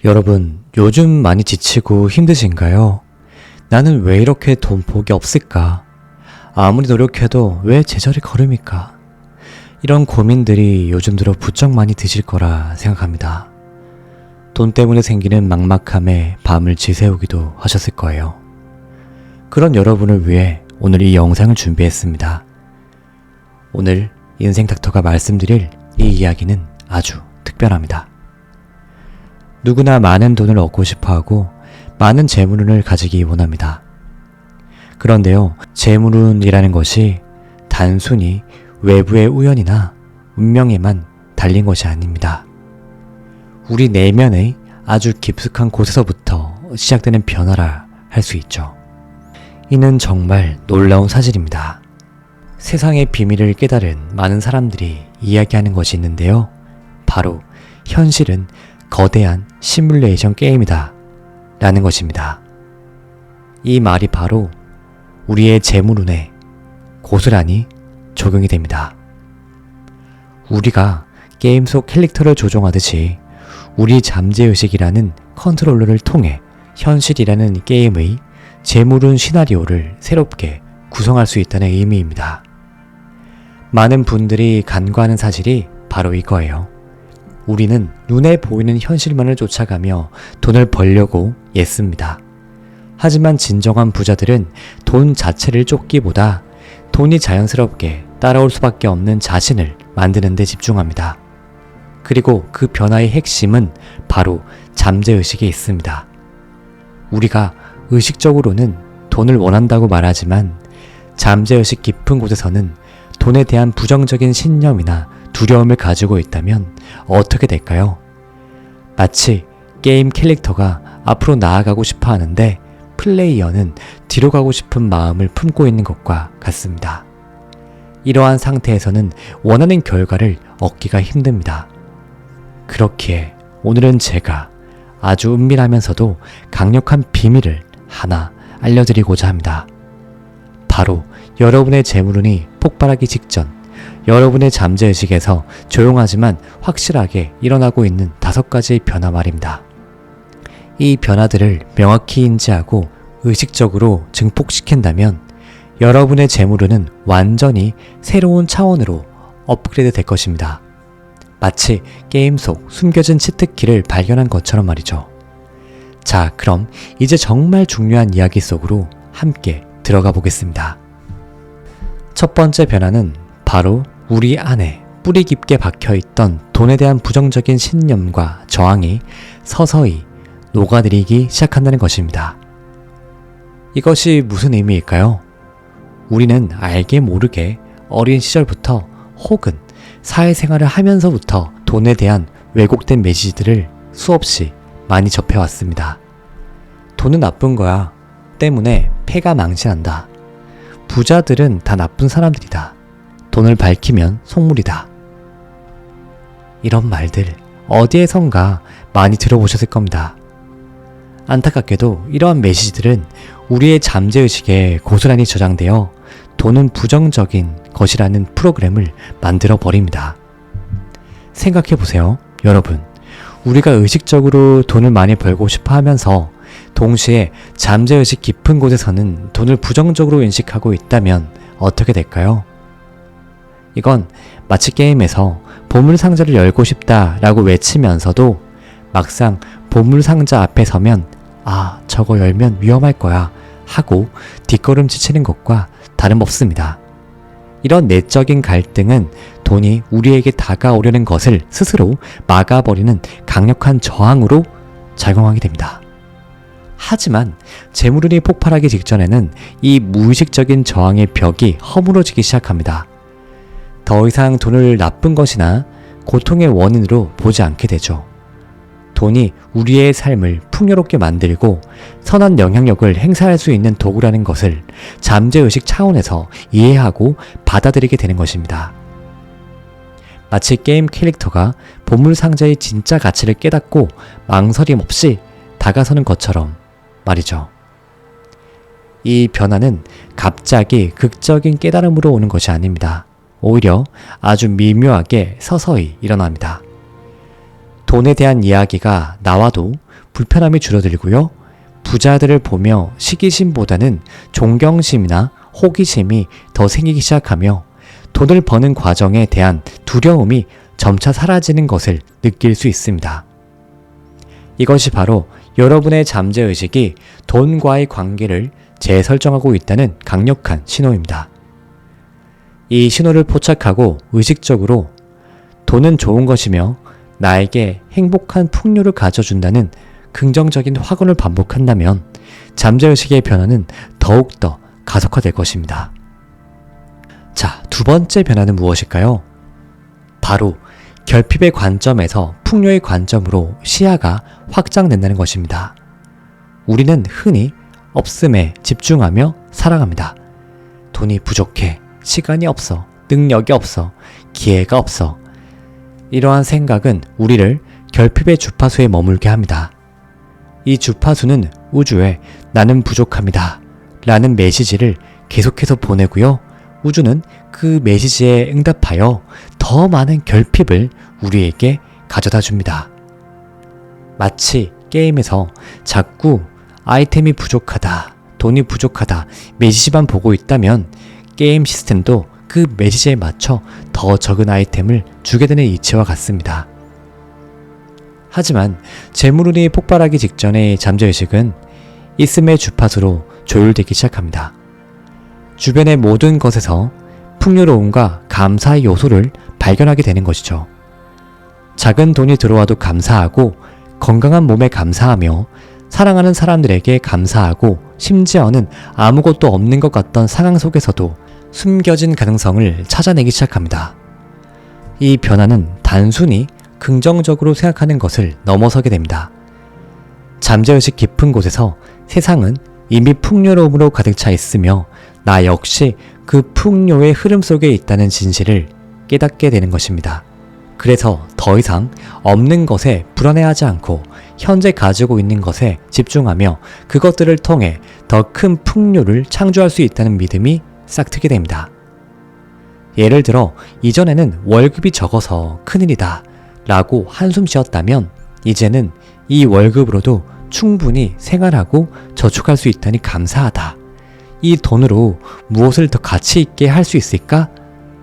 여러분, 요즘 많이 지치고 힘드신가요? 나는 왜 이렇게 돈 복이 없을까? 아무리 노력해도 왜 제자리 걸음일까? 이런 고민들이 요즘 들어 부쩍 많이 드실 거라 생각합니다. 돈 때문에 생기는 막막함에 밤을 지새우기도 하셨을 거예요. 그런 여러분을 위해 오늘 이 영상을 준비했습니다. 오늘 인생 닥터가 말씀드릴 이 이야기는 아주 특별합니다. 누구나 많은 돈을 얻고 싶어하고 많은 재물운을 가지기 원합니다. 그런데요, 재물운이라는 것이 단순히 외부의 우연이나 운명에만 달린 것이 아닙니다. 우리 내면의 아주 깊숙한 곳에서부터 시작되는 변화라 할 수 있죠. 이는 정말 놀라운 사실입니다. 세상의 비밀을 깨달은 많은 사람들이 이야기하는 것이 있는데요. 바로 현실은 거대한 시뮬레이션 게임이다 라는 것입니다. 이 말이 바로 우리의 재물운에 고스란히 적용이 됩니다. 우리가 게임 속 캐릭터를 조종하듯이 우리 잠재의식이라는 컨트롤러를 통해 현실이라는 게임의 재물운 시나리오를 새롭게 구성할 수 있다는 의미입니다. 많은 분들이 간과하는 사실이 바로 이거예요. 우리는 눈에 보이는 현실만을 쫓아가며 돈을 벌려고 애씁니다. 하지만 진정한 부자들은 돈 자체를 쫓기보다 돈이 자연스럽게 따라올 수밖에 없는 자신을 만드는 데 집중합니다. 그리고 그 변화의 핵심은 바로 잠재의식에 있습니다. 우리가 의식적으로는 돈을 원한다고 말하지만 잠재의식 깊은 곳에서는 돈에 대한 부정적인 신념이나 두려움을 가지고 있다면 어떻게 될까요? 마치 게임 캐릭터가 앞으로 나아가고 싶어 하는데 플레이어는 뒤로 가고 싶은 마음을 품고 있는 것과 같습니다. 이러한 상태에서는 원하는 결과를 얻기가 힘듭니다. 그렇기에 오늘은 제가 아주 은밀하면서도 강력한 비밀을 하나 알려드리고자 합니다. 바로 여러분의 재물운이 폭발하기 직전 여러분의 잠재의식에서 조용하지만 확실하게 일어나고 있는 5가지의 변화 말입니다. 이 변화들을 명확히 인지하고 의식적으로 증폭시킨다면 여러분의 재물운은 완전히 새로운 차원으로 업그레이드 될 것입니다. 마치 게임 속 숨겨진 치트키를 발견한 것처럼 말이죠. 자, 그럼 이제 정말 중요한 이야기 속으로 함께 들어가 보겠습니다. 첫 번째 변화는 바로 우리 안에 뿌리 깊게 박혀있던 돈에 대한 부정적인 신념과 저항이 서서히 녹아들이기 시작한다는 것입니다. 이것이 무슨 의미일까요? 우리는 알게 모르게 어린 시절부터 혹은 사회생활을 하면서부터 돈에 대한 왜곡된 메시지들을 수없이 많이 접해왔습니다. 돈은 나쁜 거야. 때문에 폐가 망신한다. 부자들은 다 나쁜 사람들이다. 돈을 밝히면 속물이다. 이런 말들 어디에선가 많이 들어보셨을 겁니다. 안타깝게도 이러한 메시지들은 우리의 잠재의식에 고스란히 저장되어 돈은 부정적인 것이라는 프로그램을 만들어 버립니다. 생각해보세요. 여러분, 우리가 의식적으로 돈을 많이 벌고 싶어 하면서 동시에 잠재의식 깊은 곳에서는 돈을 부정적으로 인식하고 있다면 어떻게 될까요? 이건 마치 게임에서 보물상자를 열고 싶다 라고 외치면서도 막상 보물상자 앞에 서면 아, 저거 열면 위험할 거야 하고 뒷걸음질 치는 것과 다름없습니다. 이런 내적인 갈등은 돈이 우리에게 다가오려는 것을 스스로 막아버리는 강력한 저항으로 작용하게 됩니다. 하지만 재물운이 폭발하기 직전에는 이 무의식적인 저항의 벽이 허물어지기 시작합니다. 더 이상 돈을 나쁜 것이나 고통의 원인으로 보지 않게 되죠. 돈이 우리의 삶을 풍요롭게 만들고 선한 영향력을 행사할 수 있는 도구라는 것을 잠재의식 차원에서 이해하고 받아들이게 되는 것입니다. 마치 게임 캐릭터가 보물상자의 진짜 가치를 깨닫고 망설임 없이 다가서는 것처럼 말이죠. 이 변화는 갑자기 극적인 깨달음으로 오는 것이 아닙니다. 오히려 아주 미묘하게 서서히 일어납니다. 돈에 대한 이야기가 나와도 불편함이 줄어들고요. 부자들을 보며 시기심보다는 존경심이나 호기심이 더 생기기 시작하며 돈을 버는 과정에 대한 두려움이 점차 사라지는 것을 느낄 수 있습니다. 이것이 바로 여러분의 잠재의식이 돈과의 관계를 재설정하고 있다는 강력한 신호입니다. 이 신호를 포착하고 의식적으로 돈은 좋은 것이며 나에게 행복한 풍요를 가져준다는 긍정적인 확언을 반복한다면 잠재의식의 변화는 더욱더 가속화될 것입니다. 자, 두 번째 변화는 무엇일까요? 바로 결핍의 관점에서 풍요의 관점으로 시야가 확장된다는 것입니다. 우리는 흔히 없음에 집중하며 살아갑니다. 돈이 부족해, 시간이 없어, 능력이 없어, 기회가 없어. 이러한 생각은 우리를 결핍의 주파수에 머물게 합니다. 이 주파수는 우주에 나는 부족합니다 라는 메시지를 계속해서 보내고요. 우주는 그 메시지에 응답하여 더 많은 결핍을 우리에게 가져다 줍니다. 마치 게임에서 자꾸 아이템이 부족하다, 돈이 부족하다 메시지만 보고 있다면 게임 시스템도 그 메시지에 맞춰 더 적은 아이템을 주게 되는 이치와 같습니다. 하지만 재물운이 폭발하기 직전의 잠재의식은 있음의 주파수로 조율되기 시작합니다. 주변의 모든 것에서 풍요로움과 감사의 요소를 발견하게 되는 것이죠. 작은 돈이 들어와도 감사하고 건강한 몸에 감사하며 사랑하는 사람들에게 감사하고 심지어는 아무것도 없는 것 같던 상황 속에서도 숨겨진 가능성을 찾아내기 시작합니다. 이 변화는 단순히 긍정적으로 생각하는 것을 넘어서게 됩니다. 잠재의식 깊은 곳에서 세상은 이미 풍요로움으로 가득 차 있으며 나 역시 그 풍요의 흐름 속에 있다는 진실을 깨닫게 되는 것입니다. 그래서 더 이상 없는 것에 불안해하지 않고 현재 가지고 있는 것에 집중하며 그것들을 통해 더 큰 풍요를 창조할 수 있다는 믿음이 싹트게 됩니다. 예를 들어 이전에는 월급이 적어서 큰일이다 라고 한숨 쉬었다면 이제는 이 월급으로도 충분히 생활하고 저축할 수 있다니 감사하다. 이 돈으로 무엇을 더 가치 있게 할 수 있을까?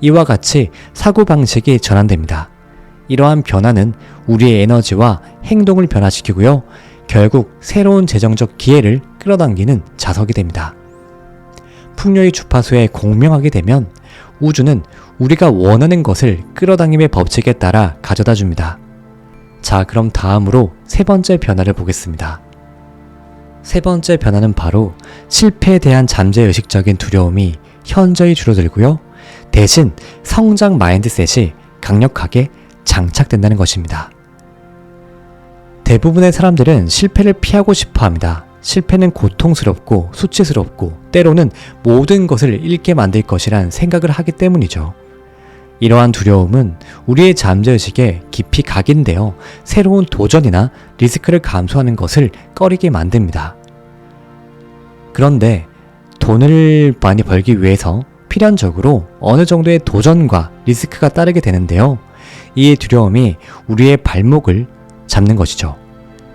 이와 같이 사고방식이 전환됩니다. 이러한 변화는 우리의 에너지와 행동을 변화시키고요. 결국 새로운 재정적 기회를 끌어당기는 자석이 됩니다. 풍요의 주파수에 공명하게 되면 우주는 우리가 원하는 것을 끌어당김의 법칙에 따라 가져다 줍니다. 자, 그럼 다음으로 세 번째 변화를 보겠습니다. 세 번째 변화는 바로 실패에 대한 잠재의식적인 두려움이 현저히 줄어들고요. 대신 성장 마인드셋이 강력하게 장착된다는 것입니다. 대부분의 사람들은 실패를 피하고 싶어 합니다. 실패는 고통스럽고 수치스럽고 때로는 모든 것을 잃게 만들 것이란 생각을 하기 때문이죠. 이러한 두려움은 우리의 잠재의식에 깊이 각인되어 새로운 도전이나 리스크를 감수하는 것을 꺼리게 만듭니다. 그런데 돈을 많이 벌기 위해서 필연적으로 어느 정도의 도전과 리스크가 따르게 되는데요. 이 두려움이 우리의 발목을 잡는 것이죠.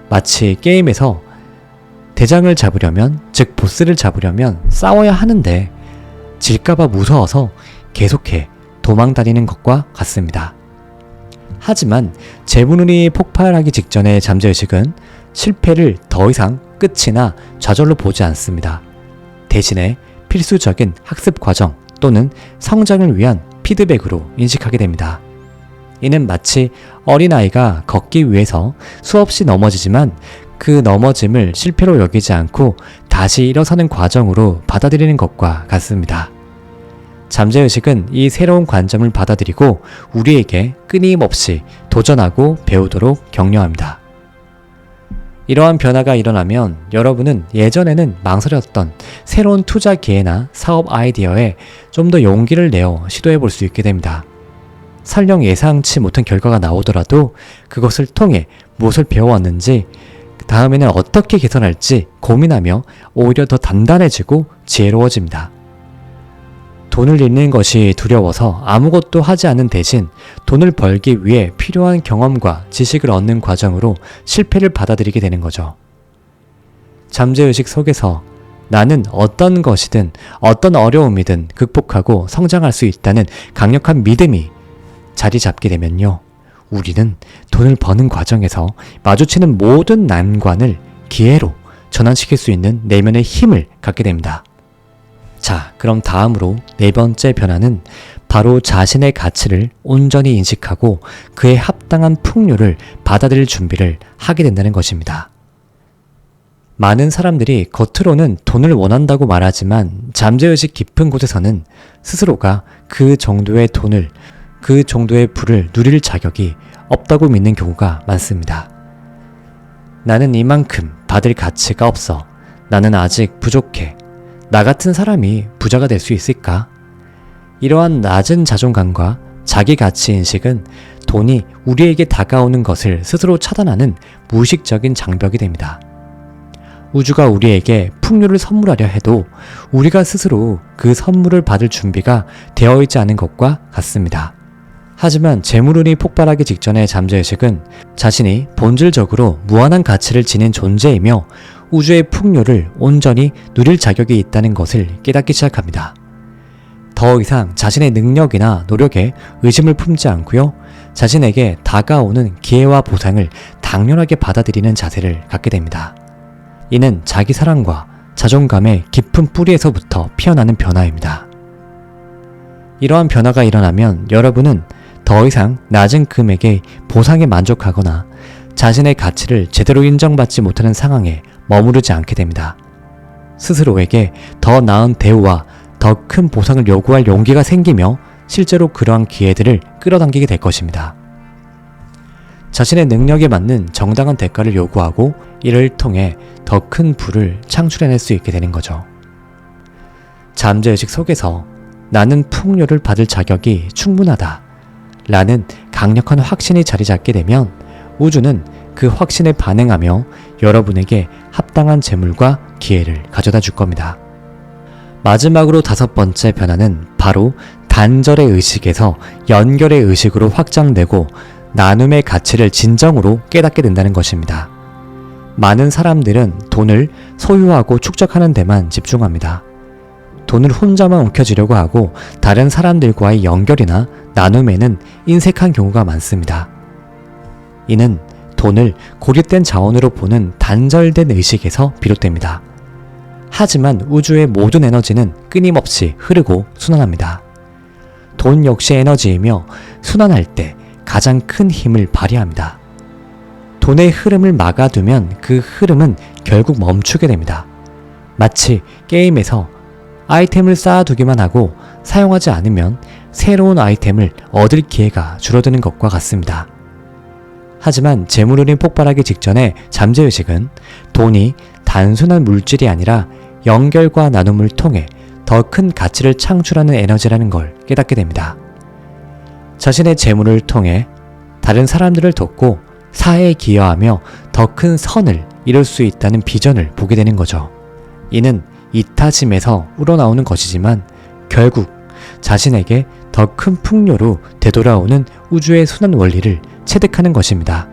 마치 게임에서 대장을 잡으려면, 즉 보스를 잡으려면 싸워야 하는데 질까봐 무서워서 계속해 도망다니는 것과 같습니다. 하지만 재물운이 폭발하기 직전의 잠재의식은 실패를 더 이상 끝이나 좌절로 보지 않습니다. 대신에 필수적인 학습 과정 또는 성장을 위한 피드백으로 인식하게 됩니다. 이는 마치 어린아이가 걷기 위해서 수없이 넘어지지만 그 넘어짐을 실패로 여기지 않고 다시 일어서는 과정으로 받아들이는 것과 같습니다. 잠재의식은 이 새로운 관점을 받아들이고 우리에게 끊임없이 도전하고 배우도록 격려합니다. 이러한 변화가 일어나면 여러분은 예전에는 망설였던 새로운 투자 기회나 사업 아이디어에 좀 더 용기를 내어 시도해 볼 수 있게 됩니다. 설령 예상치 못한 결과가 나오더라도 그것을 통해 무엇을 배워왔는지 다음에는 어떻게 개선할지 고민하며 오히려 더 단단해지고 지혜로워집니다. 돈을 잃는 것이 두려워서 아무것도 하지 않는 대신 돈을 벌기 위해 필요한 경험과 지식을 얻는 과정으로 실패를 받아들이게 되는 거죠. 잠재의식 속에서 나는 어떤 것이든 어떤 어려움이든 극복하고 성장할 수 있다는 강력한 믿음이 자리 잡게 되면요. 우리는 돈을 버는 과정에서 마주치는 모든 난관을 기회로 전환시킬 수 있는 내면의 힘을 갖게 됩니다. 자, 그럼 다음으로 네 번째 변화는 바로 자신의 가치를 온전히 인식하고 그에 합당한 풍요를 받아들일 준비를 하게 된다는 것입니다. 많은 사람들이 겉으로는 돈을 원한다고 말하지만 잠재의식 깊은 곳에서는 스스로가 그 정도의 돈을, 그 정도의 부를 누릴 자격이 없다고 믿는 경우가 많습니다. 나는 이만큼 받을 가치가 없어. 나는 아직 부족해. 나 같은 사람이 부자가 될 수 있을까? 이러한 낮은 자존감과 자기 가치 인식은 돈이 우리에게 다가오는 것을 스스로 차단하는 무의식적인 장벽이 됩니다. 우주가 우리에게 풍요를 선물하려 해도 우리가 스스로 그 선물을 받을 준비가 되어 있지 않은 것과 같습니다. 하지만 재물운이 폭발하기 직전의 잠재의식은 자신이 본질적으로 무한한 가치를 지닌 존재이며 우주의 풍요를 온전히 누릴 자격이 있다는 것을 깨닫기 시작합니다. 더 이상 자신의 능력이나 노력에 의심을 품지 않고요. 자신에게 다가오는 기회와 보상을 당연하게 받아들이는 자세를 갖게 됩니다. 이는 자기 사랑과 자존감의 깊은 뿌리에서부터 피어나는 변화입니다. 이러한 변화가 일어나면 여러분은 더 이상 낮은 금액의 보상에 만족하거나 자신의 가치를 제대로 인정받지 못하는 상황에 머무르지 않게 됩니다. 스스로에게 더 나은 대우와 더 큰 보상을 요구할 용기가 생기며 실제로 그러한 기회들을 끌어당기게 될 것입니다. 자신의 능력에 맞는 정당한 대가를 요구하고 이를 통해 더 큰 부를 창출해낼 수 있게 되는 거죠. 잠재의식 속에서 나는 풍요를 받을 자격이 충분하다 라는 강력한 확신이 자리 잡게 되면 우주는 그 확신에 반응하며 여러분에게 합당한 재물과 기회를 가져다 줄 겁니다. 마지막으로 다섯 번째 변화는 바로 단절의 의식에서 연결의 의식으로 확장되고 나눔의 가치를 진정으로 깨닫게 된다는 것입니다. 많은 사람들은 돈을 소유하고 축적하는 데만 집중합니다. 돈을 혼자만 움켜쥐려고 하고 다른 사람들과의 연결이나 나눔에는 인색한 경우가 많습니다. 이는 돈을 고립된 자원으로 보는 단절된 의식에서 비롯됩니다. 하지만 우주의 모든 에너지는 끊임없이 흐르고 순환합니다. 돈 역시 에너지이며 순환할 때 가장 큰 힘을 발휘합니다. 돈의 흐름을 막아두면 그 흐름은 결국 멈추게 됩니다. 마치 게임에서 아이템을 쌓아두기만 하고 사용하지 않으면 새로운 아이템을 얻을 기회가 줄어드는 것과 같습니다. 하지만 재물운이 폭발하기 직전에 잠재의식은 돈이 단순한 물질이 아니라 연결과 나눔을 통해 더 큰 가치를 창출하는 에너지라는 걸 깨닫게 됩니다. 자신의 재물을 통해 다른 사람들을 돕고 사회에 기여하며 더 큰 선을 이룰 수 있다는 비전을 보게 되는 거죠. 이는 이타심에서 우러나오는 것이지만 결국 자신에게 더 큰 풍요로 되돌아오는 우주의 순환 원리를 체득하는 것입니다.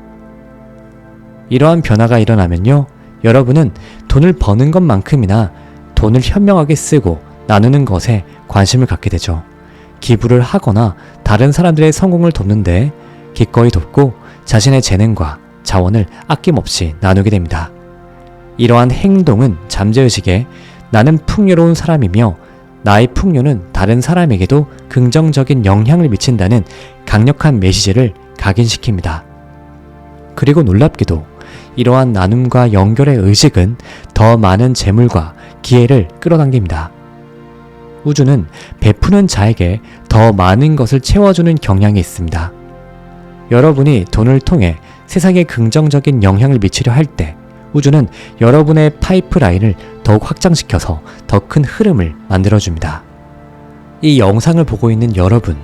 이러한 변화가 일어나면요, 여러분은 돈을 버는 것만큼이나 돈을 현명하게 쓰고 나누는 것에 관심을 갖게 되죠. 기부를 하거나 다른 사람들의 성공을 돕는데 기꺼이 돕고 자신의 재능과 자원을 아낌없이 나누게 됩니다. 이러한 행동은 잠재의식에 나는 풍요로운 사람이며 나의 풍요는 다른 사람에게도 긍정적인 영향을 미친다는 강력한 메시지를 각인시킵니다. 그리고 놀랍게도 이러한 나눔과 연결의 의식은 더 많은 재물과 기회를 끌어당깁니다. 우주는 베푸는 자에게 더 많은 것을 채워주는 경향이 있습니다. 여러분이 돈을 통해 세상에 긍정적인 영향을 미치려 할 때 우주는 여러분의 파이프라인을 더욱 확장시켜서 더 큰 흐름을 만들어줍니다. 이 영상을 보고 있는 여러분,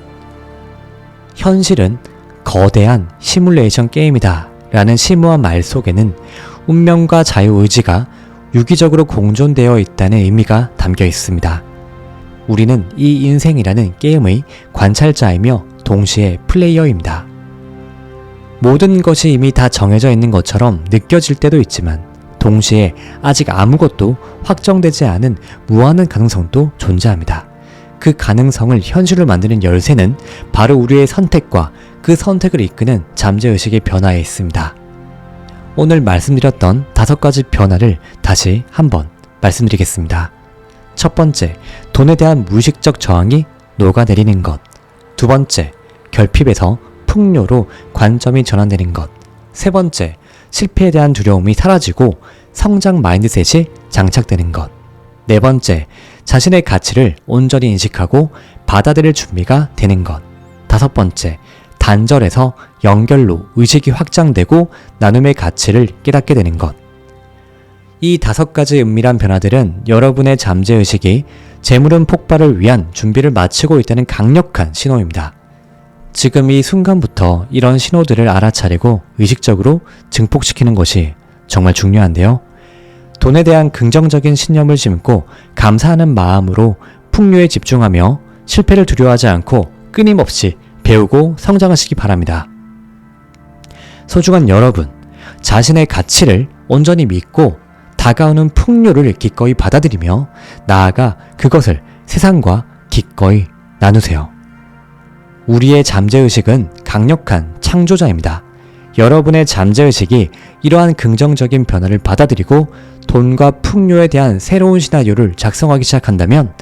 현실은 거대한 시뮬레이션 게임이다 라는 심오한 말 속에는 운명과 자유의지가 유기적으로 공존되어 있다는 의미가 담겨 있습니다. 우리는 이 인생이라는 게임의 관찰자이며 동시에 플레이어입니다. 모든 것이 이미 다 정해져 있는 것처럼 느껴질 때도 있지만 동시에 아직 아무것도 확정되지 않은 무한한 가능성도 존재합니다. 그 가능성을 현실로 만드는 열쇠는 바로 우리의 선택과 그 선택을 이끄는 잠재의식의 변화에 있습니다. 오늘 말씀드렸던 5가지 변화를 다시 한번 말씀드리겠습니다. 첫 번째, 돈에 대한 무의식적 저항이 녹아내리는 것. 두 번째, 결핍에서 풍요로 관점이 전환되는 것. 세 번째, 실패에 대한 두려움이 사라지고 성장 마인드셋이 장착되는 것. 네 번째, 자신의 가치를 온전히 인식하고 받아들일 준비가 되는 것. 다섯 번째, 단절에서 연결로 의식이 확장되고 나눔의 가치를 깨닫게 되는 것. 이 5가지 은밀한 변화들은 여러분의 잠재의식이 재물은 폭발을 위한 준비를 마치고 있다는 강력한 신호입니다. 지금 이 순간부터 이런 신호들을 알아차리고 의식적으로 증폭시키는 것이 정말 중요한데요. 돈에 대한 긍정적인 신념을 심고 감사하는 마음으로 풍요에 집중하며 실패를 두려워하지 않고 끊임없이 배우고 성장하시기 바랍니다. 소중한 여러분, 자신의 가치를 온전히 믿고 다가오는 풍요를 기꺼이 받아들이며 나아가 그것을 세상과 기꺼이 나누세요. 우리의 잠재의식은 강력한 창조자입니다. 여러분의 잠재의식이 이러한 긍정적인 변화를 받아들이고 돈과 풍요에 대한 새로운 시나리오를 작성하기 시작한다면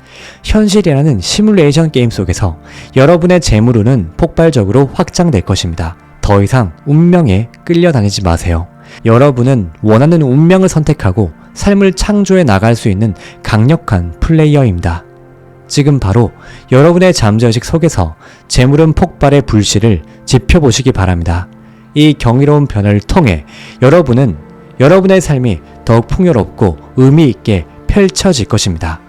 현실이라는 시뮬레이션 게임 속에서 여러분의 재물운은 폭발적으로 확장될 것입니다. 더 이상 운명에 끌려다니지 마세요. 여러분은 원하는 운명을 선택하고 삶을 창조해 나갈 수 있는 강력한 플레이어입니다. 지금 바로 여러분의 잠재의식 속에서 재물운 폭발의 불씨를 지펴보시기 바랍니다. 이 경이로운 변화를 통해 여러분은 여러분의 삶이 더욱 풍요롭고 의미 있게 펼쳐질 것입니다.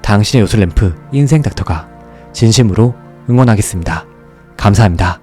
당신의 요술램프 인생닥터가 진심으로 응원하겠습니다. 감사합니다.